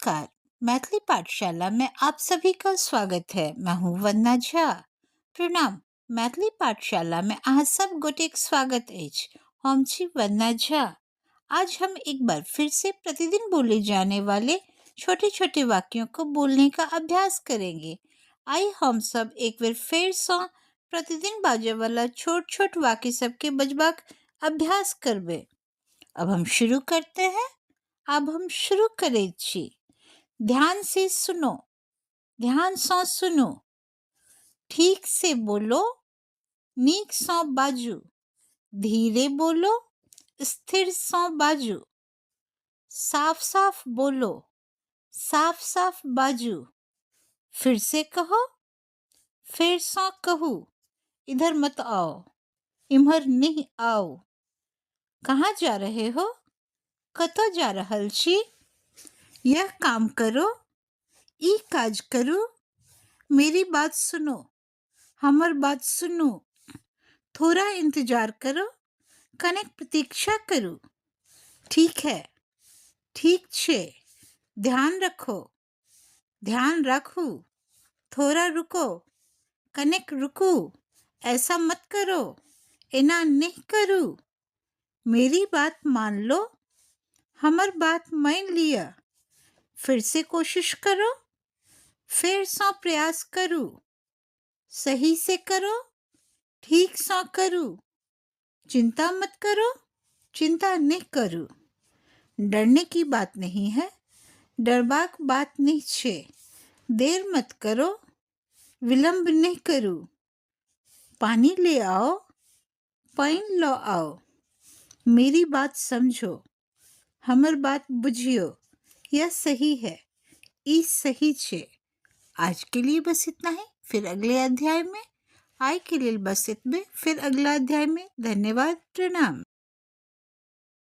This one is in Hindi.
नमस्कार। मैथिली पाठशाला में आप सभी का स्वागत है। मैं हूँ वंदना झा। प्रणाम। मैथिली पाठशाला में अहाँ सब गोटेक स्वागत अछि। हम छी वंदना झा। आज हम एक बार फिर से प्रतिदिन बोले जाने वाले छोटे छोटे वाक्यों को बोलने का अभ्यास करेंगे। आइए हम सब एक बार फिर से प्रतिदिन बाजे वाला छोट छोट वाक्य सबके बजबाक अभ्यास करबे। अब हम शुरू करते हैं। अब हम शुरू करें छी। ध्यान से सुनो, ध्यान से सुनो, ठीक से बोलो, नीक से बाजू, धीरे बोलो, स्थिर से बाजू, साफ साफ बोलो, साफ साफ बाजू, फिर से कहो, फिर से कहू, इधर मत आओ, इमहर नहीं आओ, कहाँ जा रहे हो, कतो जा रहल छी, यह काम करो, ई काज करू, मेरी बात सुनो, हमर बात सुनो, थोड़ा इंतजार करो, कनेक प्रतीक्षा करू, ठीक है, ठीक छे, ध्यान रखो, ध्यान रखू, थोड़ा रुको, कनेक रुकू, ऐसा मत करो, एना नहीं करू, मेरी बात मान लो, हमर बात मान लिया, फिर से कोशिश करो, फिर से प्रयास करूं, सही से करो, ठीक से करूं, चिंता मत करो, चिंता नहीं करूं, डरने की बात नहीं है, डरबाक बात नहीं छे, देर मत करो, विलंब नहीं करूं, पानी ले आओ, पानी लो आओ, मेरी बात समझो, हमर बात बुझियो, यह सही है, ई सही छे। आज के लिए बस इतना ही। फिर अगले अध्याय में। आज के लिए बस इतना, फिर अगला अध्याय में। धन्यवाद। प्रणाम।